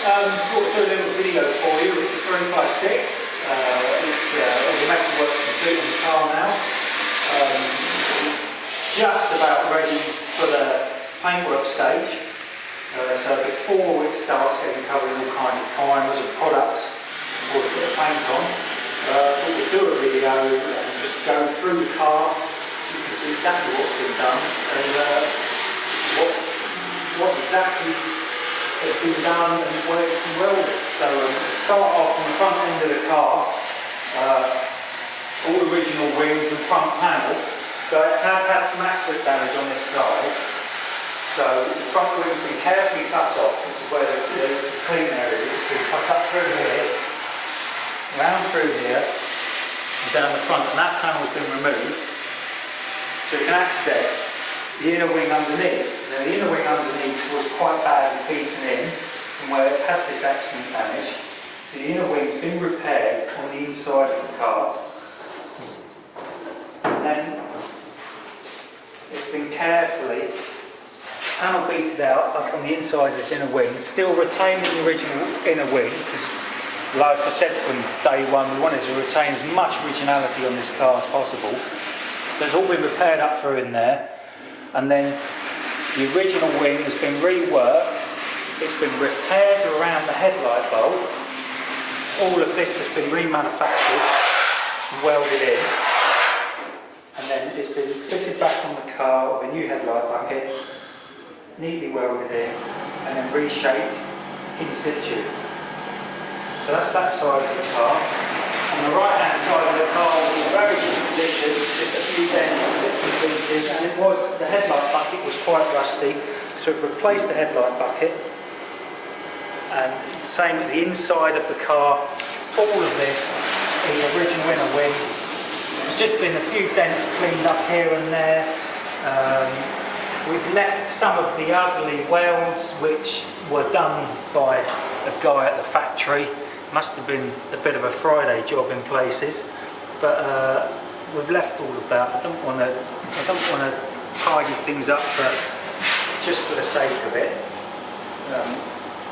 Thought I'd do a little video for you with the 356. All the metalwork's complete on the car now. It's just about ready for the paintwork stage. So before it starts getting covered in all kinds of primers and products before we put the paint on, we could do a video and just go through the car so you can see exactly what's been done and what exactly has been done and where it's been welded. So to start off on the front end of the car, all original wings and front panel, but it have had some accident damage on this side. So the front wing's been carefully cut off. This is where the clean area is. It's been cut up through here, round through here, and down the front, and that panel's been removed so you can access the inner wing underneath. Now the inner wing underneath was quite badly beaten in from where it had this accident damage. So the inner wing's been repaired on the inside of the car. And then it's been carefully panel beated out up on the inside of this inner wing, still retaining the original inner wing, because like I said from day one, we wanted to retain as much originality on this car as possible. So it's all been repaired up through in there. And then the original wing has been reworked, it's been repaired around the headlight bulb. All of this has been remanufactured and welded in. And then it's been fitted back on the car with a new headlight bucket, neatly welded in, and then reshaped in situ. So that's that side of the car. On the right hand side of the car was in very good condition, just a few dents and bits and pieces, and the headlight bucket was quite rusty, so we've replaced the headlight bucket. And same at the inside of the car, all of this is original inner wing. There's just been a few dents cleaned up here and there. We've left some of the ugly welds which were done by a guy at the factory. Must have been a bit of a Friday job in places, but we've left all of that. I don't want to tidy things up just for the sake of it.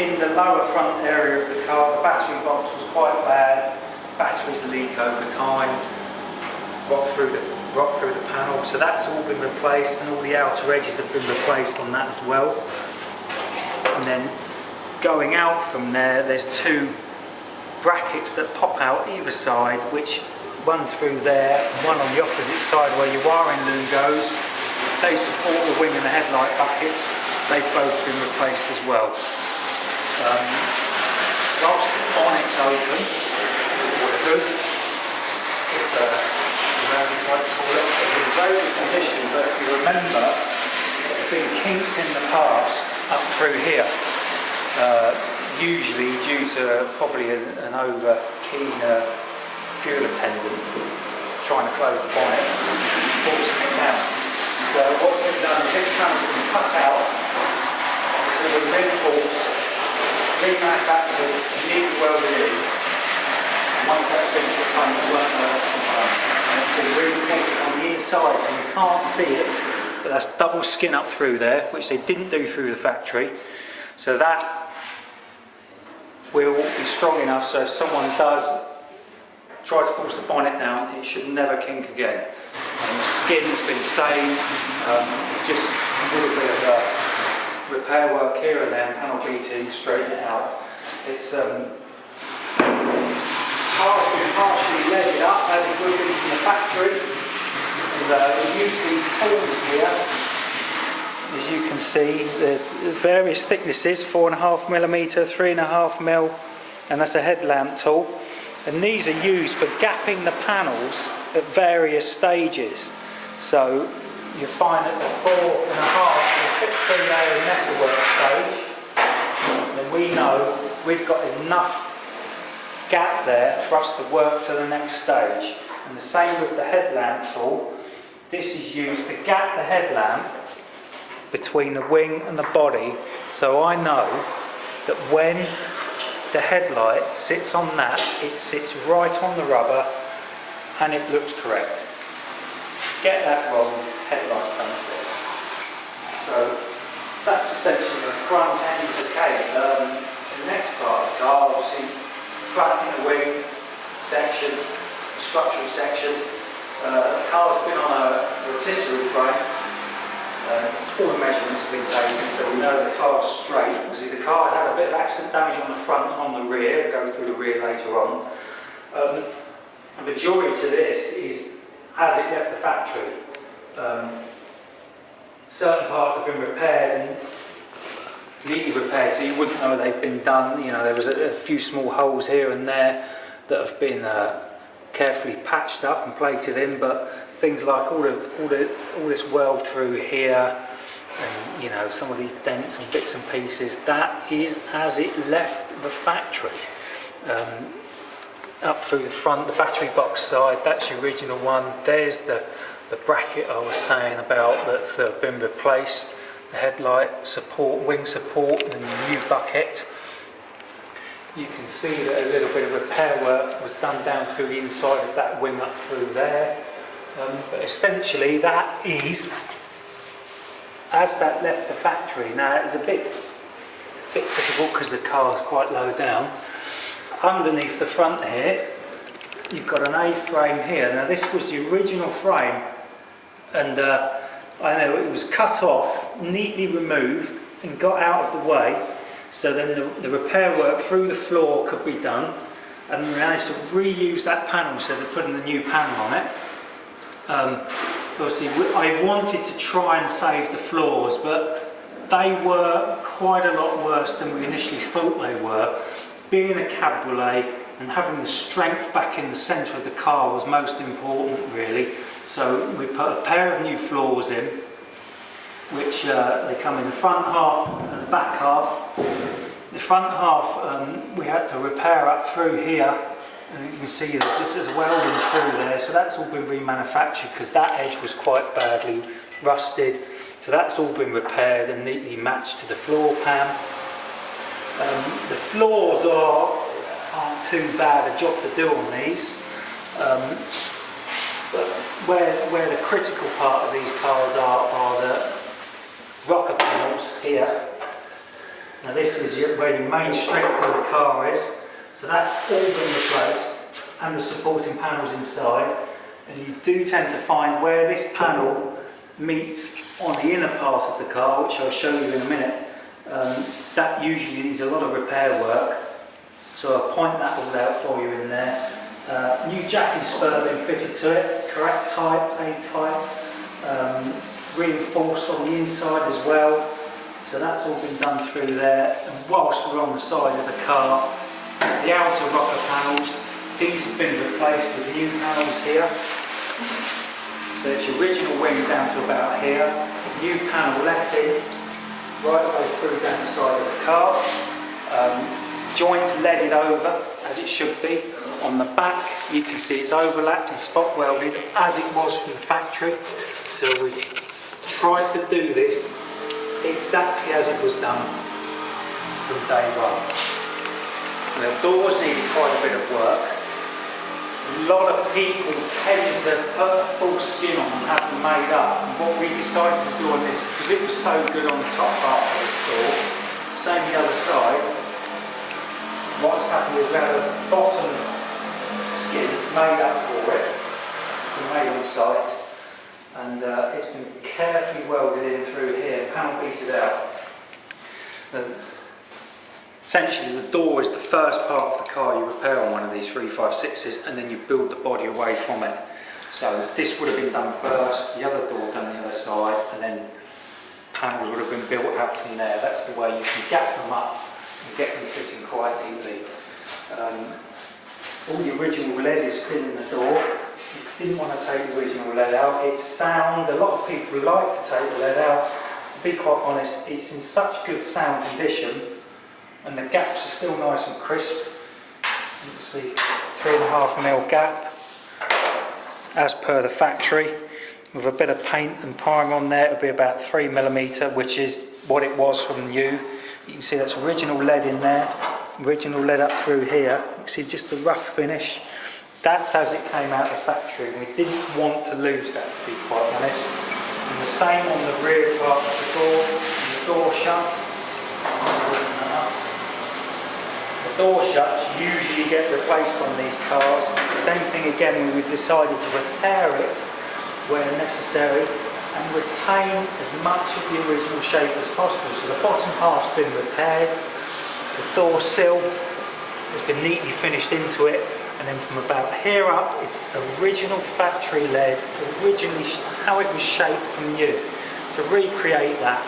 In the lower front area of the car, the battery box was quite bad. Batteries leak over time, rot through the panel. So that's all been replaced, and all the outer edges have been replaced on that as well. And then going out from there, there's two brackets that pop out either side, which run through there, and one on the opposite side where your wiring loom goes. They support the wing and the headlight buckets. They've both been replaced as well. Whilst the bonnet's open, or the hood, it's in very good condition, but if you remember, it's been kinked in the past up through here. Usually due to probably an over-keen fuel attendant trying to close the bonnet, forcing it down. So what's been done is this panel's been cut out, it's been reinforced, remanufactured, and neatly welded in. And once that's finished, the paint won't know what's been done. And it's been reinforced on the inside, so you can't see it, but that's double skin up through there, which they didn't do through the factory. So that will be strong enough so if someone does try to force the bonnet down, it should never kink again. And the skin's been saved, just a little bit of repair work here and there, panel beating, straighten it out. It's car's been partially leaded up as it would be from the factory, and we use these tools here. As you can see, the various thicknesses, 4.5mm, 3.5mm, and that's a headlamp tool. And these are used for gapping the panels at various stages. So you find that the 4.5 will fit through there in metalwork stage. And we know we've got enough gap there for us to work to the next stage. And the same with the headlamp tool. This is used to gap the headlamp between the wing and the body, so I know that when the headlight sits on that, it sits right on the rubber and it looks correct. Get that wrong, headlight's done for it. So that's essentially the front end of the cable. The next car. Obviously, front inner wing section, structural section. The car's been on a rotisserie frame. All the measurements have been taken, so we know the car's straight. Obviously, the car had a bit of accident damage on the front and on the rear. We'll go through the rear later on. The majority to this is as it left the factory. Certain parts have been repaired and neatly repaired, so you wouldn't know they've been done. You know, there was a few small holes here and there that have been carefully patched up and plated in, but things like all this weld through here, and you know, some of these dents and bits and pieces, that is as it left the factory. Up through the front, the battery box side, that's the original one. There's the bracket I was saying about that's been replaced. The headlight support, wing support, and the new bucket. You can see that a little bit of repair work was done down through the inside of that wing up through there. But essentially that is as that left the factory. Now it's a bit difficult because the car is quite low down. Underneath the front here you've got an A-frame here. Now this was the original frame, and I know it was cut off, neatly removed and got out of the way, so then the repair work through the floor could be done, and we managed to reuse that panel, so they're putting a new panel on it. Obviously I wanted to try and save the floors, but they were quite a lot worse than we initially thought they were. Being a cabriolet and having the strength back in the centre of the car was most important, really. So we put a pair of new floors in, which they come in the front half and the back half. The front half we had to repair up through here, and you can see there's welding through there, so that's all been remanufactured because that edge was quite badly rusted. So that's all been repaired and neatly matched to the floor pan. The floors aren't too bad a job to do on these, but where the critical part of these cars are the rocker panels here. Now this is where your main strength of the car is, so that's all been replaced, and the supporting panels inside. And you do tend to find where this panel meets on the inner part of the car, which I'll show you in a minute, that usually needs a lot of repair work, so I'll point that all out for you in there. New jacking spur been fitted to it, correct type, A-type, reinforced on the inside as well, so that's all been done through there. And whilst we're on the side of the car, the outer rocker panels, these have been replaced with new panels here. So it's your original wing down to about here, new panel letting right way through down the side of the car. Joints leaded over as it should be. On the back you can see it's overlapped and spot welded as it was from the factory. So we tried to do this exactly as it was done from day one. And the doors needed quite a bit of work. A lot of people tend to put a full skin on and have them made up. And what we decided to do on this, because it was so good on the top part of the store, same the other side, what's happened is we had a bottom skin made up for it, made on site, and it's been carefully welded in through here, panel beated out. Essentially the door is the first part of the car you repair on one of these 356s, and then you build the body away from it. So this would have been done first, the other door done the other side, and then panels would have been built out from there. That's the way you can gap them up and get them fitting quite neatly. All the original lead is still in the door. You didn't want to take the original lead out. It's sound. A lot of people like to take the lead out. To be quite honest, it's in such good sound condition, and the gaps are still nice and crisp. You can see 3.5mm gap as per the factory. With a bit of paint and primer on there, it'll be about 3mm, which is what it was from new. You can see that's original lead in there, original lead up through here. You can see just the rough finish. That's as it came out of the factory, and we didn't want to lose that, to be quite honest. And the same on the rear part of the door, and the door shut. The door shuts usually get replaced on these cars. Same thing again when we've decided to repair it where necessary and retain as much of the original shape as possible. So the bottom half's been repaired, the door sill has been neatly finished into it, and then from about here up it's original factory lead, originally how it was shaped from new. To recreate that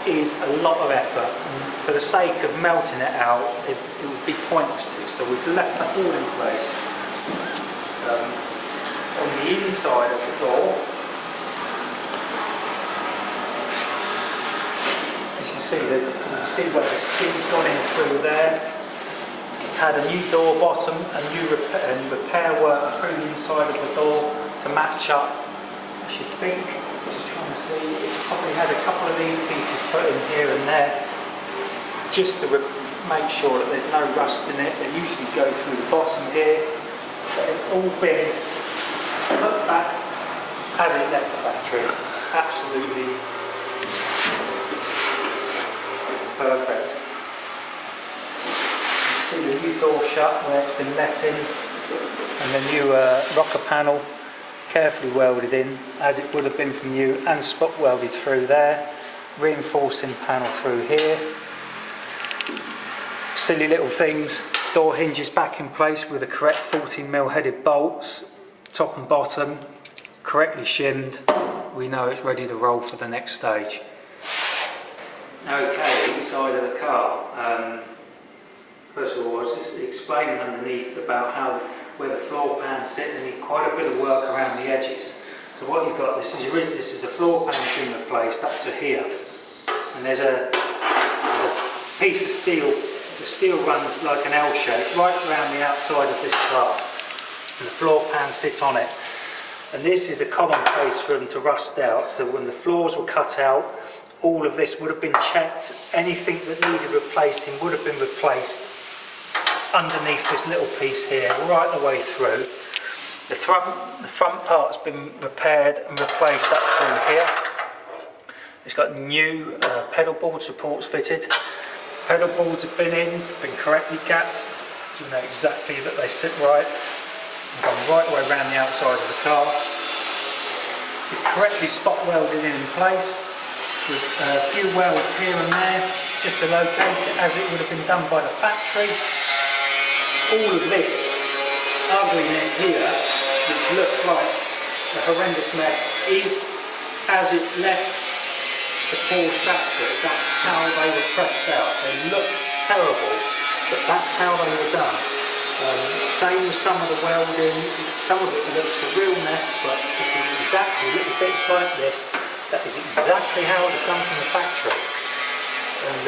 is a lot of effort, and for the sake of melting it out it would be pointless to, so we've left that all in place. On the inside of the door, as you see where the skin's gone in through there. It's had a new door bottom, a new repair work through the inside of the door to match up. I should think, just trying to see, it probably had a couple of these pieces put in here and there just to make sure that there's no rust in it. They usually go through the bottom here, but it's all been put back as it left the factory. Absolutely perfect. See the new door shut where it's been let in, and the new rocker panel carefully welded in as it would have been from new and spot welded through there, reinforcing panel through here. Silly little things, door hinges back in place with the correct 14mm headed bolts, top and bottom, correctly shimmed. We know it's ready to roll for the next stage. Okay, inside of the car. First of all, I was just explaining underneath about where the floor pans sit, and need quite a bit of work around the edges. So what you've got, this is the floor pan being replaced up to here, and there's a piece of steel. The steel runs like an L shape right around the outside of this car, and the floor pans sit on it. And this is a common place for them to rust out. So when the floors were cut out, all of this would have been checked. Anything that needed replacing would have been replaced underneath this little piece here, right the way through. The front part's been repaired and replaced up through here. It's got new pedal board supports fitted. Pedal boards have been in, been correctly gapped to know exactly that they sit right, and gone right the way around the outside of the car. It's correctly spot welded in place with a few welds here and there just to locate it as it would have been done by the factory. All of this ugliness here, which looks like a horrendous mess, is as it left the Porsche factory. That's how they were pressed out. They look terrible, but that's how they were done. Same with some of the welding. Some of it looks a real mess, but this is exactly little bits like this. That is exactly how it was done from the factory. And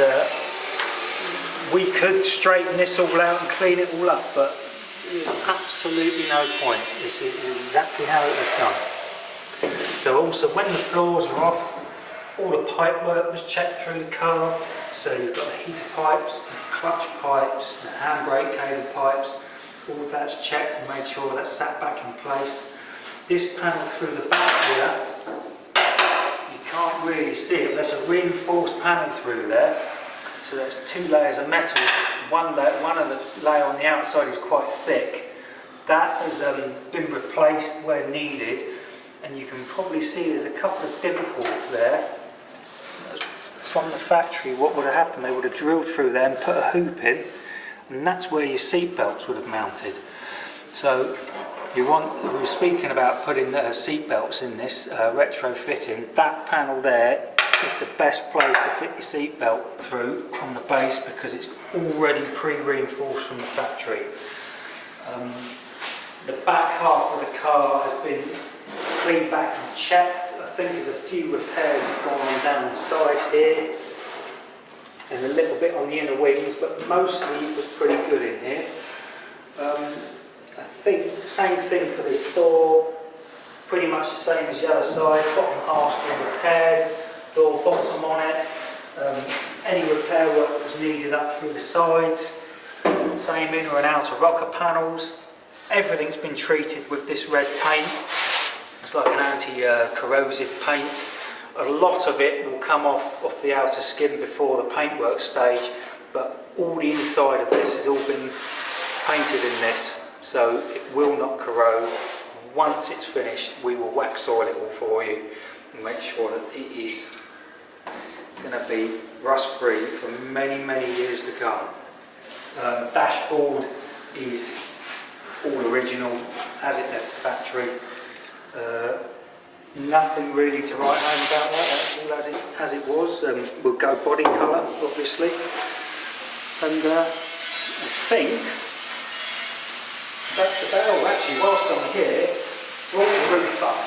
we could straighten this all out and clean it all up, but there's absolutely no point. This is exactly how it was done. So also when the floors are off, all the pipe work was checked through the car. So you've got the heater pipes, the clutch pipes, the handbrake cable pipes, all of that's checked and made sure that's sat back in place. This panel through the back here, you can't really see it, there's a reinforced panel through there. So there's two layers of metal. One of the layer on the outside is quite thick. That has been replaced where needed, and you can probably see there's a couple of dimples there. From the factory, what would have happened, they would have drilled through there and put a hoop in, and that's where your seat belts would have mounted. So we were speaking about putting seat belts in this, retrofitting. That panel there is the best place to fit your seat belt through on the base because it's already pre-reinforced from the factory. The back half of the car has been cleaned back and checked. I think there's a few repairs have gone on down the sides here and a little bit on the inner wings, but mostly it was pretty good in here. I think same thing for this door, pretty much the same as the other side. Bottom half's been repaired, door bottom on it, any repair work that was needed up through the sides, same inner and outer rocker panels. Everything's been treated with this red paint. It's like an anti-corrosive paint. A lot of it will come off the outer skin before the paintwork stage, but all the inside of this has all been painted in this, so it will not corrode. Once it's finished, we will wax oil it all for you and make sure that it is going to be rust free for many, many years to come. Dashboard is all original as it left the factory. Nothing really to write home about that, that's all as it was. We'll go body colour, obviously. And I think that's about all. Actually, whilst I'm here, brought the roof up.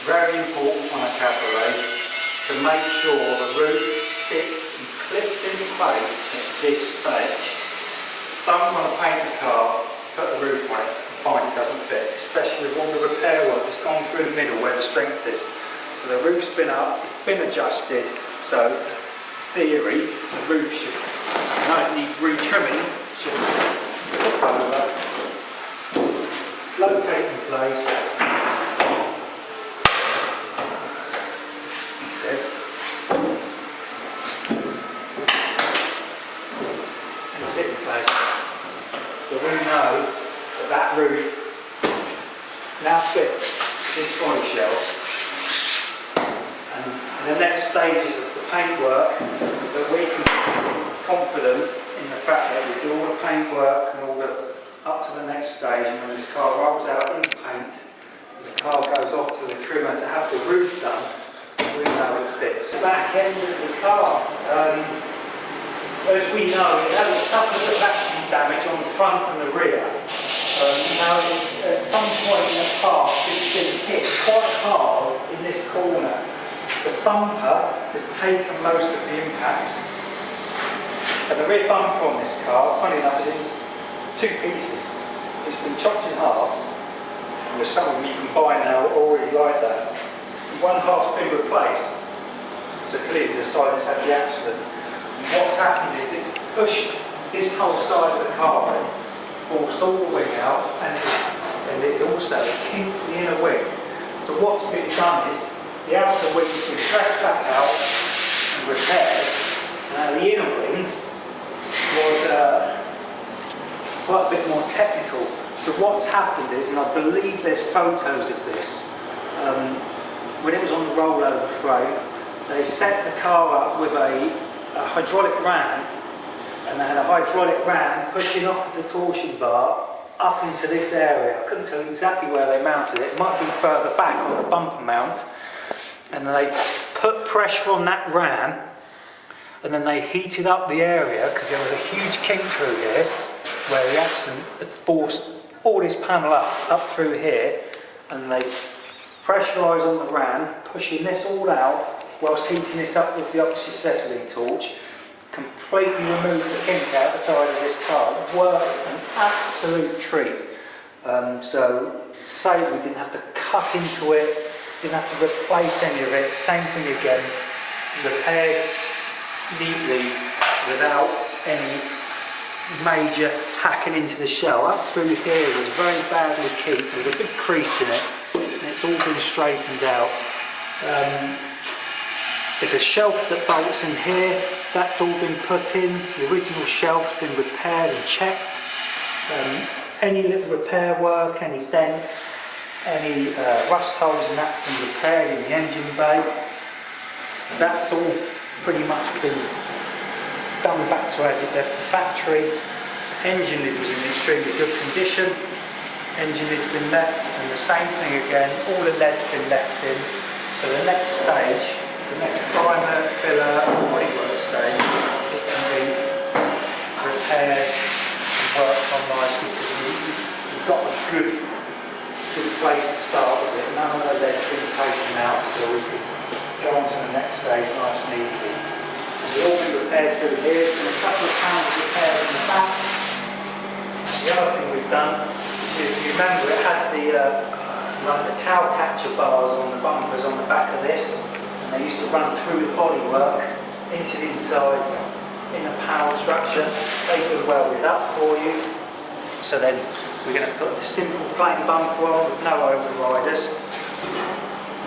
Very important on a cabaret to make sure the roof sits and clips into place at this stage. Don't want to paint the car, put the roof on it and find it doesn't fit, especially with all the repair work that's gone through the middle where the strength is. So the roof's been up, it's been adjusted, so in theory the roof should, no, it needs re-trimming, should flip over, locate in place, it says, and sit in place. So we know that that roof now fits this body shelf, and in the next stages of the paintwork that we can be confident in the fact that we do all the paintwork and all the up to the next stage, and when this car rolls out in paint, the car goes off to the trimmer to have the roof done, we know it fits. Back end of the car. As we know, it had suffered a bit of accident damage on the front and the rear. Now, at some point in the past, it's been hit quite hard in this corner. The bumper has taken most of the impact. And the rear bumper on this car, funny enough, is in two pieces. It's been chopped in half. And there's some of them you can buy now already like that. One half's been replaced. So clearly the side that's had the accident. What's happened is it pushed this whole side of the car in, forced all the wing out, and it also kinked the inner wing. So what's been done is the outer wing has been pressed back out and repaired. Now the inner wing was quite a bit more technical. So what's happened is, and I believe there's photos of this, when it was on the rollover frame, they set the car up with a hydraulic ram, and they had a hydraulic ram pushing off the torsion bar up into this area. I couldn't tell you exactly where they mounted it. It might have been further back on the bumper mount. And then they put pressure on that ram, and then they heated up the area because there was a huge kink through here where the accident had forced all this panel up through here, and they pressurised on the ram, pushing this all out whilst heating this up with the oxyacetylene torch, completely removed the kink out the side of this car. It worked an absolute treat. So say we didn't have to cut into it, didn't have to replace any of it, same thing again, repaired neatly without any major hacking into the shell. Up through here was very badly kinked, there's a big crease in it, and it's all been straightened out. There's a shelf that bolts in here, that's all been put in, the original shelf's been repaired and checked. Any little repair work, any dents, any rust holes and that have been repaired in the engine bay. That's all pretty much been done back to as it left the factory. Engine lid was in extremely good condition. Engine lid's been left, and the same thing again, all the lead's been left in. So the next stage, the next primer, filler, bodywork stage, it can be repaired and worked on nicely because we've got a good place to start with it. None of the lead's been taken out, so we can go on to the next stage nice and easy. It's all been repaired through here, and a couple of panels repaired in the back. The other thing we've done, if you remember, it had the like the cow catcher bars on the bumpers on the back of this, and they used to run through the bodywork into the inside in the panel structure. They were welded up for you. So then we're going to put the simple plain bumper on with no overriders.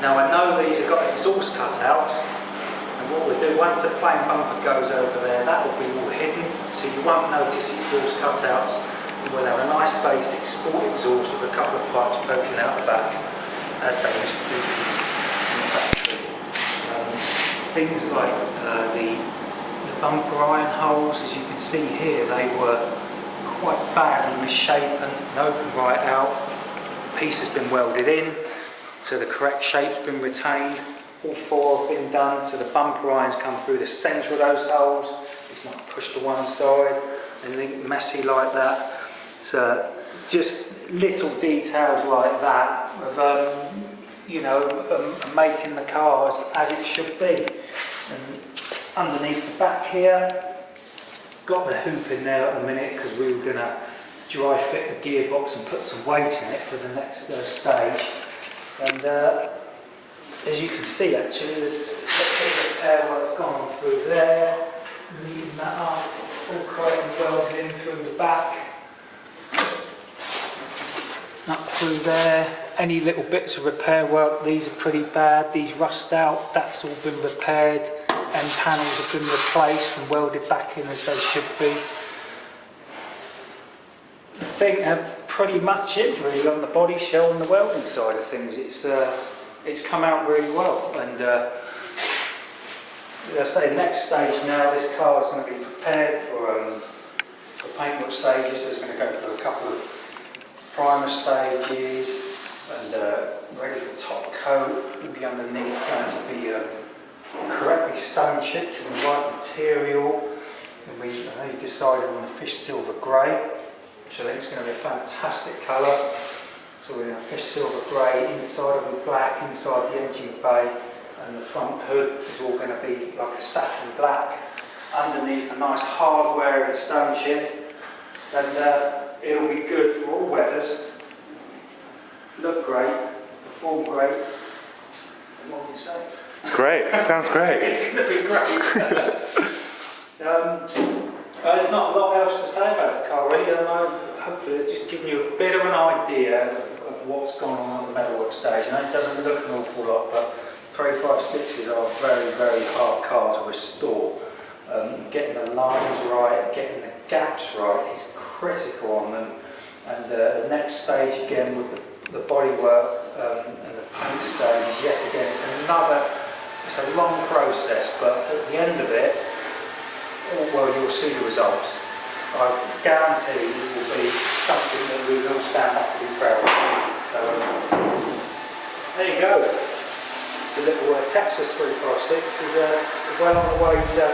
Now I know these have got exhaust cutouts, and And what we'll do, once the plain bumper goes over there, that will be all hidden, so you won't notice exhaust cutouts. We'll have a nice basic sport exhaust with a couple of pipes poking out the back, as they used to do in the factory. Things like the bumper iron holes, as you can see here, they were quite badly misshapen and open right out. The piece has been welded in, so the correct shape's been retained. All 4 have been done, so the bumper irons come through the centre of those holes. It's not pushed to one side, anything messy like that. So just little details like that of making the cars as it should be. And underneath the back here, got the hoop in there at the minute because we were going to dry fit the gearbox and put some weight in it for the next stage. And as you can see, actually, there's a bit of repair work gone through there, leaving that up, all correct and welded in through the back, up through there. Any little bits of repair work, these are pretty bad, these rust out, that's all been repaired, and panels have been replaced and welded back in as they should be. I think that's pretty much it really on the body shell and the welding side of things. It's come out really well, and as I say, next stage now, this car is going to be prepared for paintwork stages. So it's going to go through a couple of primer stages and ready for top coat. Will be underneath going to be correctly stone chipped in the right material. And we decided on the fish silver grey, which I think is going to be a fantastic colour. So we're going to fish silver grey, inside will be black, inside the engine bay, and the front hood is all going to be like a satin black. Underneath a nice hardware and stone chip, and it'll be good for all weathers. Look great, perform great. And what can you say? Great, sounds great. It's going to be great. There's not a lot else to say about the car really. Hopefully it's just giving you a bit of an idea of what's gone on the metalwork stage. And it doesn't look an awful lot, but 356s are very, very hard car to restore. Getting the lines right, getting the gaps right is critical on them. And the next stage again with the bodywork and the paint stage, yet again, it's a long process, but at the end of it, well, you'll see the results. I guarantee it will be something that we will stand up to be proud of. So there you go. The little Texas 356 is well on the way to